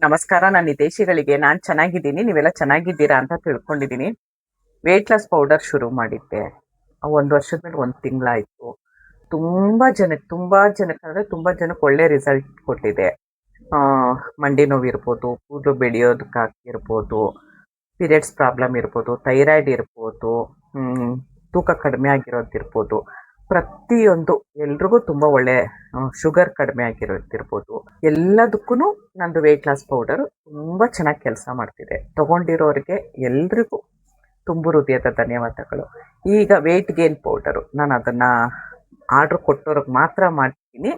ನಮಸ್ಕಾರ. ನಾನು ಹಿತೈಷಿಗಳಿಗೆ ನಾನು ಚೆನ್ನಾಗಿದ್ದೀನಿ, ನೀವೆಲ್ಲ ಚೆನ್ನಾಗಿದ್ದೀರಾ ಅಂತ ತಿಳ್ಕೊಂಡಿದ್ದೀನಿ. ವೆಯ್ಟ್ ಲಾಸ್ ಪೌಡರ್ ಶುರು ಮಾಡಿದ್ದೆ. 1 ವರ್ಷದ ಮೇಲೆ 1 ತಿಂಗಳಾಯಿತು. ತುಂಬ ಜನಕ್ಕೆ ಒಳ್ಳೆ ರಿಸಲ್ಟ್ ಕೊಟ್ಟಿದೆ. ಮಂಡಿ ನೋವು ಇರ್ಬೋದು, ಕೂದಲು ಬೆಳೆಯೋದಕ್ಕಾಗಿರ್ಬೋದು, ಪೀರಿಯಡ್ಸ್ ಪ್ರಾಬ್ಲಮ್ ಇರ್ಬೋದು, ಥೈರಾಯ್ಡ್ ಇರ್ಬೋದು, ತೂಕ ಕಡಿಮೆ ಆಗಿರೋದಿರ್ಬೋದು, ಪ್ರತಿಯೊಂದು ಎಲ್ರಿಗೂ ತುಂಬ ಒಳ್ಳೆ ಶುಗರ್ ಕಡಿಮೆ ಆಗಿರೋದಿರ್ಬೋದು, ಎಲ್ಲದಕ್ಕೂ ನಂದು ವೆಯ್ಟ್ ಲಾಸ್ ಪೌಡರ್ ತುಂಬ ಚೆನ್ನಾಗಿ ಕೆಲಸ ಮಾಡ್ತಿದೆ. ತೊಗೊಂಡಿರೋರಿಗೆ ಎಲ್ರಿಗೂ ತುಂಬ ಹೃದಯದ ಧನ್ಯವಾದಗಳು. ಈಗ ವೆಯ್ಟ್ ಗೇನ್ ಪೌಡರು ನಾನು ಅದನ್ನು ಆರ್ಡ್ರ್ ಕೊಟ್ಟೋರಿಗೆ ಮಾತ್ರ ಮಾಡ್ತೀನಿ,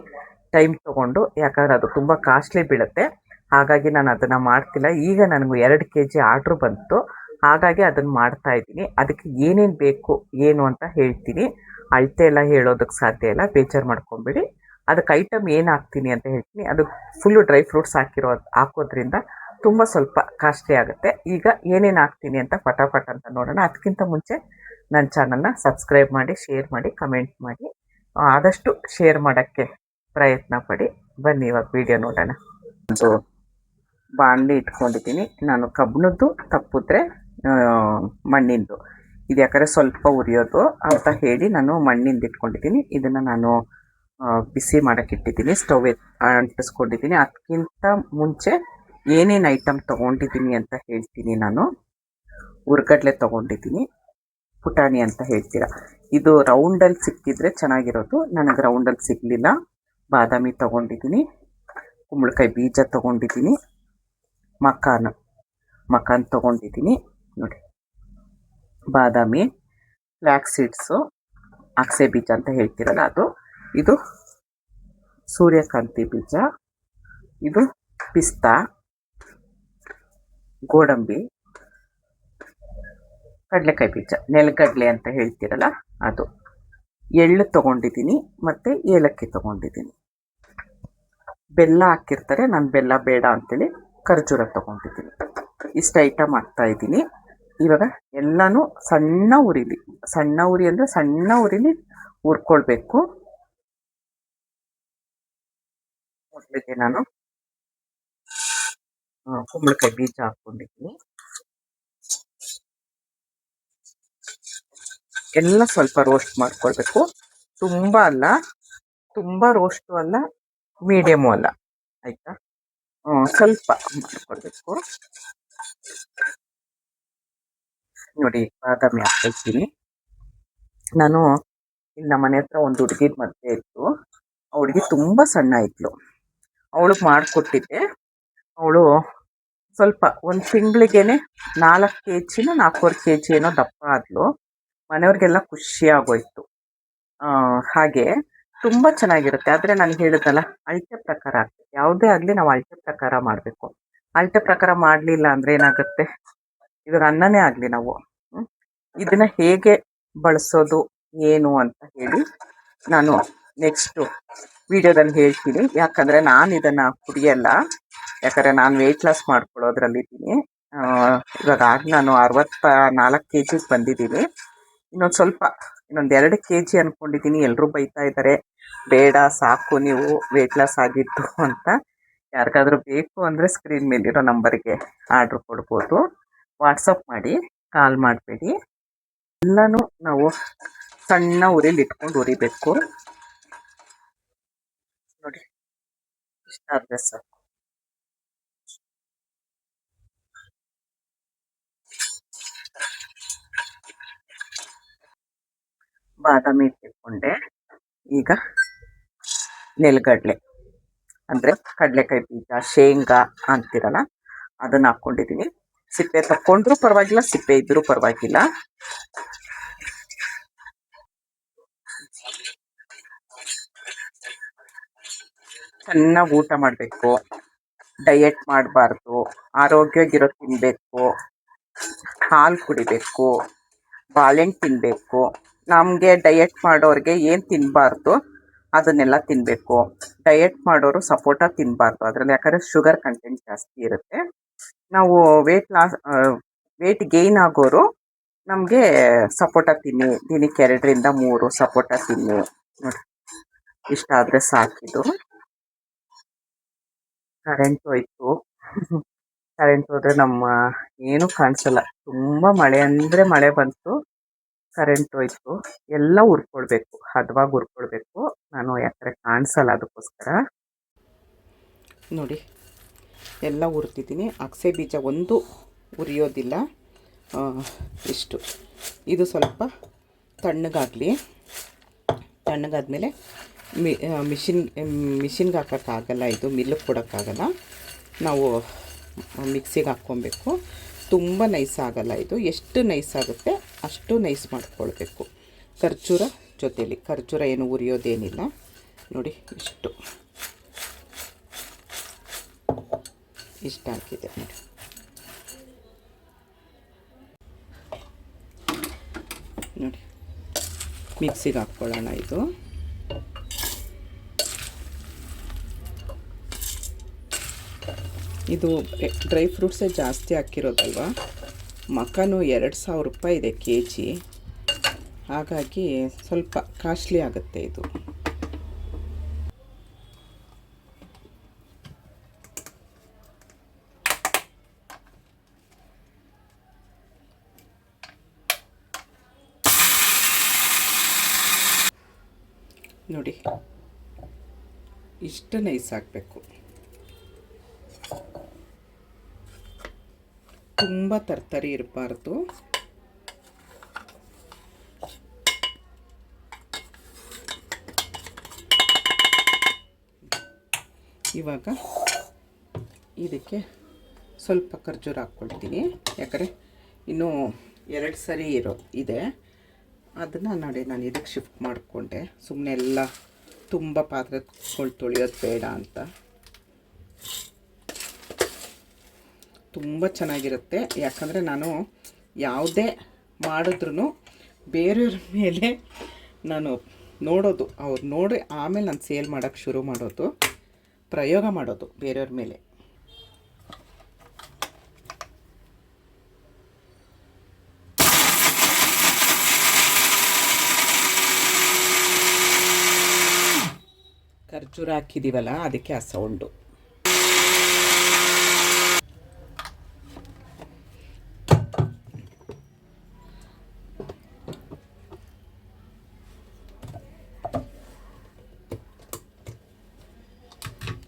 ಟೈಮ್ ತೊಗೊಂಡು. ಯಾಕಂದರೆ ಅದು ತುಂಬ ಕಾಸ್ಟ್ಲಿ ಬೀಳುತ್ತೆ, ಹಾಗಾಗಿ ನಾನು ಅದನ್ನು ಮಾಡ್ತಿಲ್ಲ. ಈಗ ನನಗೂ 2 kg ಆರ್ಡ್ರ್ ಬಂತು, ಹಾಗಾಗಿ ಅದನ್ನು ಮಾಡ್ತಾಯಿದ್ದೀನಿ. ಅದಕ್ಕೆ ಏನೇನು ಬೇಕು ಏನು ಅಂತ ಹೇಳ್ತೀನಿ. ಅಳತೆ ಎಲ್ಲ ಹೇಳೋದಕ್ಕೆ ಸಾಧ್ಯ ಇಲ್ಲ, ಬೇಜಾರು ಮಾಡ್ಕೊಂಬಿಡಿ. ಅದಕ್ಕೆ ಐಟಮ್ ಏನು ಹಾಕ್ತೀನಿ ಅಂತ ಹೇಳ್ತೀನಿ. ಅದು ಫುಲ್ಲು ಡ್ರೈ ಫ್ರೂಟ್ಸ್ ಹಾಕೋದ್ರಿಂದ ತುಂಬ ಸ್ವಲ್ಪ ಕಾಸ್ಟ್ಲಿ ಆಗುತ್ತೆ. ಈಗ ಏನೇನು ಹಾಕ್ತೀನಿ ಅಂತ ಫಟಾಫಟ್ ಅಂತ ನೋಡೋಣ. ಅದಕ್ಕಿಂತ ಮುಂಚೆ ನನ್ನ ಚಾನಲ್ನ ಸಬ್ಸ್ಕ್ರೈಬ್ ಮಾಡಿ, ಶೇರ್ ಮಾಡಿ, ಕಮೆಂಟ್ ಮಾಡಿ, ಆದಷ್ಟು ಶೇರ್ ಮಾಡೋಕ್ಕೆ ಪ್ರಯತ್ನ ಪಡಿ. ಬನ್ನಿ ಇವಾಗ ವಿಡಿಯೋ ನೋಡೋಣ. ಒಂದು ಬಾಣಲಿ ಇಟ್ಕೊಂಡಿದ್ದೀನಿ ನಾನು. ಕಬ್ಬಿಣದ್ದು ತಪ್ಪಿದ್ರೆ ಮಣ್ಣಿಂದು, ಇದು ಯಾಕಂದರೆ ಸ್ವಲ್ಪ ಉರಿಯೋದು ಅಂತ ಹೇಳಿ ನಾನು ಮಣ್ಣಿಂದ ಇಟ್ಕೊಂಡಿದ್ದೀನಿ. ಇದನ್ನು ನಾನು ಬಿಸಿ ಮಾಡೋಕ್ಕೆ ಇಟ್ಟಿದ್ದೀನಿ, ಸ್ಟವ್ ಅಂಟಿಸ್ಕೊಂಡಿದ್ದೀನಿ. ಅದಕ್ಕಿಂತ ಮುಂಚೆ ಏನೇನು ಐಟಮ್ ತೊಗೊಂಡಿದ್ದೀನಿ ಅಂತ ಹೇಳ್ತೀನಿ. ನಾನು ಹುರ್ಗಡ್ಲೆ ತೊಗೊಂಡಿದ್ದೀನಿ, ಪುಟಾಣಿ ಅಂತ ಹೇಳ್ತೀರಾ. ಇದು ರೌಂಡಲ್ಲಿ ಸಿಕ್ಕಿದ್ರೆ ಚೆನ್ನಾಗಿರೋದು, ನನಗೆ ರೌಂಡಲ್ಲಿ ಸಿಗಲಿಲ್ಲ. ಬಾದಾಮಿ ತೊಗೊಂಡಿದ್ದೀನಿ, ಕುಂಬಳಕಾಯಿ ಬೀಜ ತೊಗೊಂಡಿದ್ದೀನಿ, ಮಕಾನ್ ತೊಗೊಂಡಿದ್ದೀನಿ ನೋಡಿ. ಬಾದಾಮಿ, ಫ್ಲ್ಯಾಕ್ಸ್ ಸೀಡ್ಸು, ಅಗಸೆ ಬೀಜ ಅಂತ ಹೇಳ್ತೀರಲ್ಲ ಅದು, ಇದು ಸೂರ್ಯಕಾಂತಿ ಬೀಜ, ಇದು ಪಿಸ್ತಾ, ಗೋಡಂಬಿ, ಕಡಲೆಕಾಯಿ ಬೀಜ, ನೆಲಗಡಲೆ ಅಂತ ಹೇಳ್ತೀರಲ್ಲ ಅದು, ಎಳ್ಳು ತೊಗೊಂಡಿದ್ದೀನಿ ಮತ್ತು ಏಲಕ್ಕಿ ತೊಗೊಂಡಿದ್ದೀನಿ. ಬೆಲ್ಲ ಹಾಕಿರ್ತಾರೆ, ನಾನು ಬೆಲ್ಲ ಬೇಡ ಅಂತೇಳಿ ಖರ್ಜೂರ ತೊಗೊಂಡಿದ್ದೀನಿ. ಇಷ್ಟು ಐಟಮ್ ಹಾಕ್ತಾಯಿದ್ದೀನಿ. ಇವಾಗ ಎಲ್ಲನೂ ಸಣ್ಣ ಉರಿ ಅಂದರೆ ಸಣ್ಣ ಉರಿಲಿ ಹುರ್ಕೊಳ್ಬೇಕು. ಮೊದಲಿಗೆ ನಾನು ಕುಂಬಳಕಾಯಿ ಬೀಜ ಹಾಕ್ಕೊಂಡಿದ್ದೀನಿ. ಎಲ್ಲ ಸ್ವಲ್ಪ ರೋಸ್ಟ್ ಮಾಡ್ಕೊಳ್ಬೇಕು, ತುಂಬ ರೋಸ್ಟು ಅಲ್ಲ, ಮೀಡಿಯಮು ಅಲ್ಲ, ಆಯಿತಾ? ಸ್ವಲ್ಪ ಮಾಡ್ಕೊಳ್ಬೇಕು. ನೋಡಿ, ಬಾದಾಮಿ ಹಾಕ್ತೀನಿ ನಾನು. ಇಲ್ಲಿ ನಮ್ಮ ಮನೆ ಹತ್ರ ಒಂದು ಹುಡುಗಿದ ಮದುವೆ ಇತ್ತು. ಆ ಹುಡುಗಿ ತುಂಬ ಸಣ್ಣ ಇದ್ಲು. ಅವಳಿಗೆ ಮಾಡಿಕೊಟ್ಟಿದ್ದೆ. ಅವಳು ಸ್ವಲ್ಪ 1 ತಿಂಗಳಿಗೇನೆ 4 kg 4.25 kg ಏನೋ ದಪ್ಪ ಆದ್ಲು. ಮನೆಯವ್ರಿಗೆಲ್ಲ ಖುಷಿ ಆಗೋಯ್ತು. ಹಾಗೆ ತುಂಬ ಚೆನ್ನಾಗಿರುತ್ತೆ. ಆದರೆ ನಾನು ಹೇಳಿದ್ನಲ್ಲ, ಅಳತೆ ಪ್ರಕಾರ ಆಗ್ತದೆ. ಯಾವುದೇ ಆಗಲಿ ನಾವು ಅಳತೆ ಪ್ರಕಾರ ಮಾಡಬೇಕು. ಅಳತೆ ಪ್ರಕಾರ ಮಾಡಲಿಲ್ಲ ಅಂದರೆ ಏನಾಗುತ್ತೆ, ಇವಾಗ ಅನ್ನನೇ ಆಗಲಿ ನಾವು ಇದನ್ನು ಹೇಗೆ ಬಳಸೋದು ಏನು ಅಂತ ಹೇಳಿ ನಾನು ನೆಕ್ಸ್ಟು ವಿಡಿಯೋದಲ್ಲಿ ಹೇಳ್ತೀನಿ. ಯಾಕಂದರೆ ನಾನು ಇದನ್ನು ಕುಡಿಯಲ್ಲ, ಯಾಕಂದರೆ ನಾನು ವೆಯ್ಟ್ ಲಾಸ್ ಮಾಡ್ಕೊಳ್ಳೋದ್ರಲ್ಲಿದ್ದೀನಿ. ಇವಾಗ ನಾನು 64 kg ಬಂದಿದ್ದೀನಿ. ಇನ್ನೊಂದು 2 kg ಅಂದ್ಕೊಂಡಿದ್ದೀನಿ. ಎಲ್ಲರೂ ಬೈತಾ ಇದ್ದಾರೆ, ಬೇಡ ಸಾಕು ನೀವು ವೆಯ್ಟ್ ಲಾಸ್ ಆಗಿದ್ದು ಅಂತ. ಯಾರಿಗಾದ್ರೂ ಬೇಕು ಅಂದರೆ ಸ್ಕ್ರೀನ್ ಮೇಲಿರೋ ನಂಬರ್ಗೆ ಆರ್ಡ್ರ್ ಕೊಡ್ಬೋದು. ವಾಟ್ಸಪ್ ಮಾಡಿ, ಕಾಲ್ ಮಾಡಬೇಡಿ. ಎಲ್ಲನೂ ನಾವು ಸಣ್ಣ ಉರಿಲಿ ಇಟ್ಕೊಂಡು ಉರಿಬೇಕು ನೋಡಿ. ಇಷ್ಟಾದರೆ ಸಾಕು. ಬಾದಾಮಿ ಇಟ್ಕೊಂಡೆ. ಈಗ ನೆಲಗಡಲೆ ಅಂದರೆ ಕಡಲೆಕಾಯಿ ಬೀಜ, ಶೇಂಗಾ ಅಂತೀರಲ್ಲ, ಅದನ್ನು ಹಾಕ್ಕೊಂಡಿದ್ದೀನಿ. ಸಿಪ್ಪೆ ತಕ್ಕೊಂಡ್ರೂ ಪರವಾಗಿಲ್ಲ, ಸಿಪ್ಪೆ ಇದ್ದರೂ ಪರವಾಗಿಲ್ಲ. ಚೆನ್ನಾಗಿ ಊಟ ಮಾಡಬೇಕು, ಡಯಟ್ ಮಾಡಬಾರ್ದು, ಆರೋಗ್ಯವಾಗಿರೋ ತಿನ್ನಬೇಕು, ಹಾಲು ಕುಡಿಬೇಕು, ಬಾಳೆಹಣ್ಣು ತಿನ್ನಬೇಕು. ನಮಗೆ ಡಯಟ್ ಮಾಡೋರಿಗೆ ಏನು ತಿನ್ನಬಾರ್ದು ಅದನ್ನೆಲ್ಲ ತಿನ್ನಬೇಕು. ಡಯಟ್ ಮಾಡೋರು ಸಪೋಟ ತಿನ್ನಬಾರ್ದು ಅದರಲ್ಲಿ, ಯಾಕಂದರೆ ಶುಗರ್ ಕಂಟೆಂಟ್ ಜಾಸ್ತಿ ಇರುತ್ತೆ. ನಾವು ವೆಯ್ಟ್ ಗೇಯ್ನ್ ಆಗೋರು ನಮಗೆ ಸಪೋಟ ತಿನ್ನಿ, ದಿನಕ್ಕೆ 2ರಿಂದ 3 ಸಪೋಟ ತಿನ್ನಿ ನೋಡಿ. ಇಷ್ಟಾದರೆ ಸಾಕಿದು. ಕರೆಂಟ್ ಹೋಯ್ತು, ಕರೆಂಟ್ ಹೋದರೆ ನಮ್ಮ ಏನೂ ಕಾಣಿಸಲ್ಲ. ತುಂಬ ಮಳೆ ಅಂದರೆ ಮಳೆ ಬಂತು, ಕರೆಂಟ್ ಹೋಯ್ತು. ಎಲ್ಲ ಹುರ್ಕೊಳ್ಬೇಕು, ಹದವಾಗಿ ಹುರ್ಕೊಳ್ಬೇಕು. ನಾನು ಯಾಕಂದರೆ ಕಾಣಿಸಲ್ಲ ಅದಕ್ಕೋಸ್ಕರ. ನೋಡಿ ಎಲ್ಲ ಹುರ್ತಿದ್ದೀನಿ. ಅಗಸೆ ಬೀಜ ಒಂದು ಹುರಿಯೋದಿಲ್ಲ. ಇಷ್ಟು ಇದು ಸ್ವಲ್ಪ ತಣ್ಣಗಾಗಲಿ. ತಣ್ಣಗಾದ್ಮೇಲೆ ಮಿಷಿನ್ಗೆ ಹಾಕೋಕ್ಕಾಗಲ್ಲ, ಇದು ಮಿಲ್ಲಿಗೆ ಕೊಡೋಕ್ಕಾಗಲ್ಲ. ನಾವು ಮಿಕ್ಸಿಗೆ ಹಾಕ್ಕೊಬೇಕು. ತುಂಬ ನೈಸ್ ಆಗಲ್ಲ ಇದು. ಎಷ್ಟು ನೈಸ್ ಆಗುತ್ತೆ ಅಷ್ಟು ನೈಸ್ ಮಾಡ್ಕೊಳ್ಬೇಕು. ಖರ್ಜೂರ ಜೊತೇಲಿ, ಖರ್ಜೂರ ಏನು ಉರಿಯೋದೇನಿಲ್ಲ. ನೋಡಿ ಇಷ್ಟ ಹಾಕಿದೆ ನೋಡಿ. ನೋಡಿ ಮಿಕ್ಸಿಗೆ ಹಾಕ್ಕೊಳ್ಳೋಣ. ಇದು ಡ್ರೈ ಫ್ರೂಟ್ಸೇ ಜಾಸ್ತಿ ಹಾಕಿರೋದಲ್ವ. ಮಕಾನು 2000 ರೂಪಾಯಿ ಇದೆ kg. ಹಾಗಾಗಿ ಸ್ವಲ್ಪ ಕಾಸ್ಟ್ಲಿ ಆಗುತ್ತೆ ಇದು. ನೋಡಿ ಇಷ್ಟು ನೈಸ್ ಆಗಬೇಕು. ತುಂಬ ತರ್ತರಿ ಇರಬಾರ್ದು. ಇವಾಗ ಇದಕ್ಕೆ ಸ್ವಲ್ಪ ಖರ್ಜೂರ ಹಾಕ್ಕೊಳ್ತೀನಿ. ಯಾಕಂದರೆ ಇನ್ನೂ 2 ಸರಿ ಇದೆ. ಅದನ್ನು ನೋಡಿ ನಾನು ಇದಕ್ಕೆ ಶಿಫ್ಟ್ ಮಾಡಿಕೊಂಡೆ. ಸುಮ್ಮನೆ ಎಲ್ಲ ತುಂಬ ಪಾತ್ರೆಗಳು ತೊಳೆಯೋದು ಬೇಡ ಅಂತ. ತುಂಬ ಚೆನ್ನಾಗಿರುತ್ತೆ. ಯಾಕಂದರೆ ನಾನು ಯಾವುದೇ ಮಾಡಿದ್ರೂ ಬೇರೆಯವ್ರ ಮೇಲೆ ನಾನು ನೋಡೋದು, ಅವ್ರು ನೋಡಿ ಆಮೇಲೆ ನಾನು ಸೇಲ್ ಮಾಡೋಕ್ಕೆ ಶುರು ಮಾಡೋದು, ಪ್ರಯೋಗ ಮಾಡೋದು ಬೇರೆಯವ್ರ ಮೇಲೆ. ಖರ್ಜೂರ ಹಾಕಿದ್ದೀವಲ್ಲ ಅದಕ್ಕೆ ಆ ಸೌಂಡು.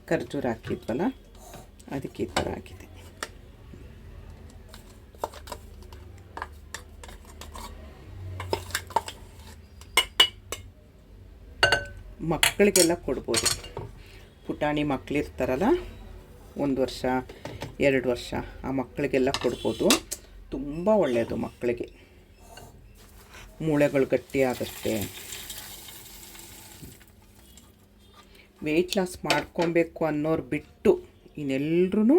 ಖರ್ಜೂರ ಹಾಕಿದ್ವಲ್ಲ ಅದಕ್ಕೆ ಈ ಥರ ಆಗಿದೆ. ಮಕ್ಕಳಿಗೆಲ್ಲ ಕೊಡ್ಬೋದು. ಪುಟಾಣಿ ಮಕ್ಕಳಿರ್ತಾರಲ್ಲ, 1 ವರ್ಷ 2 ವರ್ಷ ಆ ಮಕ್ಕಳಿಗೆಲ್ಲ ಕೊಡ್ಬೋದು. ತುಂಬ ಒಳ್ಳೆಯದು ಮಕ್ಕಳಿಗೆ, ಮೂಳೆಗಳು ಗಟ್ಟಿ ಆಗುತ್ತೆ. ವೆಯ್ಟ್ ಲಾಸ್ ಮಾಡ್ಕೊಬೇಕು ಅನ್ನೋರು ಬಿಟ್ಟು ಇನ್ನೆಲ್ಲರೂ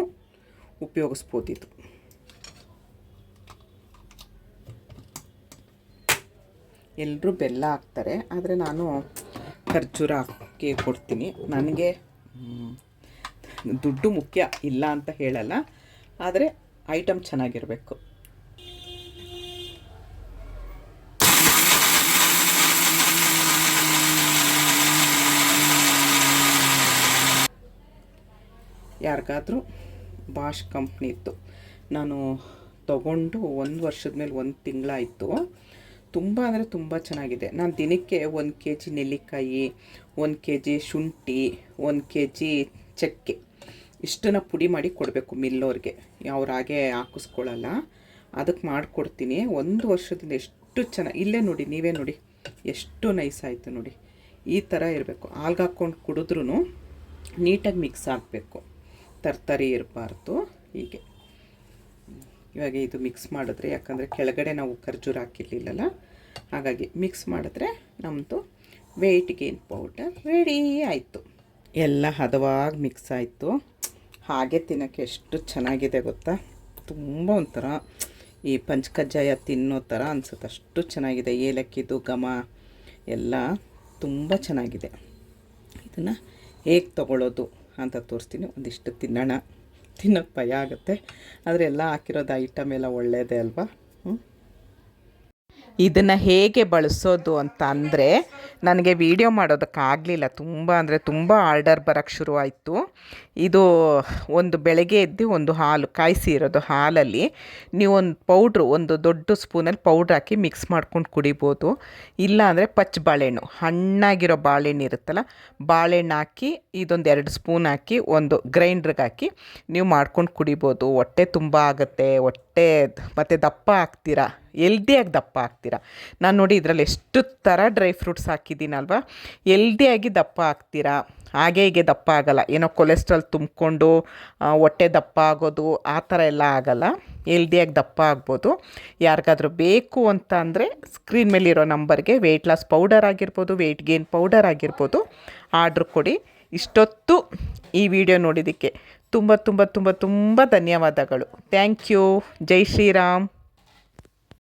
ಉಪಯೋಗಿಸ್ಬೋದು ಇದು. ಎಲ್ಲರೂ ಬೆಲ್ಲ ಹಾಕ್ತಾರೆ, ಆದರೆ ನಾನು ಖರ್ಜೂರ ಹಾಕಿ ಕೊಡ್ತೀನಿ. ನನಗೆ ದುಡ್ಡು ಮುಖ್ಯ ಇಲ್ಲ ಅಂತ ಹೇಳಲ್ಲ, ಆದರೆ ಐಟಮ್ ಚೆನ್ನಾಗಿರಬೇಕು. ಯಾರಿಗಾದರೂ ಬಾಷ್ ಕಂಪ್ನಿದ್ದು ನಾನು ತಗೊಂಡು 1 ವರ್ಷದ ಮೇಲೆ 1 ತಿಂಗಳಾಯಿತು. ತುಂಬ ಅಂದರೆ ತುಂಬ ಚೆನ್ನಾಗಿದೆ. ನಾನು ದಿನಕ್ಕೆ 1 kg ನೆಲ್ಲಿಕಾಯಿ, 1 kg ಶುಂಠಿ, 1 kg ಚಕ್ಕೆ ಇಷ್ಟನ್ನು ಪುಡಿ ಮಾಡಿ ಕೊಡಬೇಕು ಮಿಲ್ಲೋರಿಗೆ. ಅವ್ರು ಹಾಗೆ ಹಾಕಿಸ್ಕೊಳ್ಳಲ್ಲ, ಅದಕ್ಕೆ ಮಾಡಿಕೊಡ್ತೀನಿ. 1 ವರ್ಷದಿಂದ ಎಷ್ಟು ಚೆನ್ನಾಗಿ, ಇಲ್ಲೇ ನೋಡಿ, ನೀವೇ ನೋಡಿ ಎಷ್ಟು ನೈಸ್ ಆಯಿತು ನೋಡಿ. ಈ ಥರ ಇರಬೇಕು. ಹಾಲ್ಗೆ ಹಾಕ್ಕೊಂಡು ಕುಡಿದ್ರೂ ನೀಟಾಗಿ ಮಿಕ್ಸ್ ಆಗಬೇಕು, ತರ್ತರಿ ಇರಬಾರ್ದು. ಹೀಗೆ ಇವಾಗ ಇದು ಮಿಕ್ಸ್ ಮಾಡಿದ್ರೆ, ಯಾಕಂದರೆ ಕೆಳಗಡೆ ನಾವು ಖರ್ಜೂರ ಹಾಕಿರಲಿಲ್ಲಲ್ಲ, ಹಾಗಾಗಿ ಮಿಕ್ಸ್ ಮಾಡಿದ್ರೆ ನಮ್ಮದು ವೆಯ್ಟ್ ಗೇನ್ ಪೌಡರ್ ರೆಡಿ ಆಯಿತು. ಎಲ್ಲ ಹದವಾಗಿ ಮಿಕ್ಸ್ ಆಯಿತು. ಹಾಗೆ ತಿನ್ನೋಕ್ಕೆ ಎಷ್ಟು ಚೆನ್ನಾಗಿದೆ ಗೊತ್ತಾ. ತುಂಬ ಒಂಥರ ಈ ಪಂಚಕಜ್ಜಾಯ ತಿನ್ನೋ ಥರ ಅನಿಸುತ್ತೆ, ಅಷ್ಟು ಚೆನ್ನಾಗಿದೆ. ಏಲಕ್ಕಿದು ಘಮ ಎಲ್ಲ ತುಂಬ ಚೆನ್ನಾಗಿದೆ. ಇದನ್ನು ಹೇಗೆ ತೊಗೊಳ್ಳೋದು ಅಂತ ತೋರಿಸ್ತೀನಿ. ಒಂದಿಷ್ಟು ತಿನ್ನೋಣ. ತಿನ್ನೋಕ್ಕೆ ಭಯ ಆಗುತ್ತೆ, ಆದರೆ ಎಲ್ಲ ಹಾಕಿರೋದು ಐಟಮ್ ಎಲ್ಲ ಒಳ್ಳೆಯದೇ ಅಲ್ವಾ. ಇದನ್ನು ಹೇಗೆ ಬಳಸೋದು ಅಂತ ಅಂದರೆ ನನಗೆ ವಿಡಿಯೋ ಮಾಡೋದಕ್ಕಾಗಲಿಲ್ಲ, ತುಂಬ ಅಂದರೆ ತುಂಬ ಆರ್ಡರ್ ಬರೋಕ್ಕೆ ಶುರುವಾಯಿತು. ಇದು ಒಂದು ಬೆಳಗ್ಗೆ ಎದ್ದು ಒಂದು ಹಾಲು ಕಾಯಿಸಿ ಇರೋದು ಹಾಲಲ್ಲಿ ನೀವೊಂದು ಪೌಡ್ರು ಒಂದು ದೊಡ್ಡ ಸ್ಪೂನಲ್ಲಿ ಪೌಡ್ರ್ ಹಾಕಿ ಮಿಕ್ಸ್ ಮಾಡ್ಕೊಂಡು ಕುಡಿಬೋದು. ಇಲ್ಲ ಅಂದರೆ ಪಚ್ಚ ಬಾಳೆಹಣ್ಣು, ಹಣ್ಣಾಗಿರೋ ಬಾಳೆಹಣ್ಣು ಇರುತ್ತಲ್ಲ, ಬಾಳೆಹಣ್ಣು ಹಾಕಿ ಇದೊಂದು 2 ಸ್ಪೂನ್ ಹಾಕಿ ಒಂದು ಗ್ರೈಂಡ್ರಿಗೆ ಹಾಕಿ ನೀವು ಮಾಡ್ಕೊಂಡು ಕುಡಿಬೋದು. ಹೊಟ್ಟೆ ತುಂಬ ಆಗುತ್ತೆ, ಹೊಟ್ಟೆ ಮತ್ತು ದಪ್ಪ ಆಗ್ತೀರಾ, ಎಲ್ದಿಯಾಗಿ ದಪ್ಪ ಆಗ್ತೀರಾ. ನಾನು ನೋಡಿ ಇದರಲ್ಲಿ ಎಷ್ಟು ಥರ ಡ್ರೈ ಫ್ರೂಟ್ಸ್ ಹಾಕಿದ್ದೀನಲ್ವ, ಎಲ್ದಿಯಾಗಿ ದಪ್ಪ ಆಗ್ತೀರಾ. ಹಾಗೆ ಹೀಗೆ ದಪ್ಪ ಆಗೋಲ್ಲ, ಏನೋ ಕೊಲೆಸ್ಟ್ರಾಲ್ ತುಂಬಿಕೊಂಡು ಹೊಟ್ಟೆ ದಪ್ಪ ಆಗೋದು ಆ ಥರ ಎಲ್ಲ ಆಗೋಲ್ಲ, ಎಲ್ದಿಯಾಗಿ ದಪ್ಪ ಆಗ್ಬೋದು. ಯಾರಿಗಾದ್ರೂ ಬೇಕು ಅಂತ ಅಂದರೆ ಸ್ಕ್ರೀನ್ ಮೇಲಿರೋ ನಂಬರ್ಗೆ ವೆಯ್ಟ್ ಲಾಸ್ ಪೌಡರ್ ಆಗಿರ್ಬೋದು, ವೆಯ್ಟ್ ಗೇನ್ ಪೌಡರ್ ಆಗಿರ್ಬೋದು, ಆರ್ಡ್ರ್ ಕೊಡಿ. ಇಷ್ಟೊತ್ತು ಈ ವಿಡಿಯೋ ನೋಡಿದ್ದಕ್ಕೆ ತುಂಬ ತುಂಬ ತುಂಬ ತುಂಬ ಧನ್ಯವಾದಗಳು. Thank you. ಜೈ ಶ್ರೀರಾಮ್.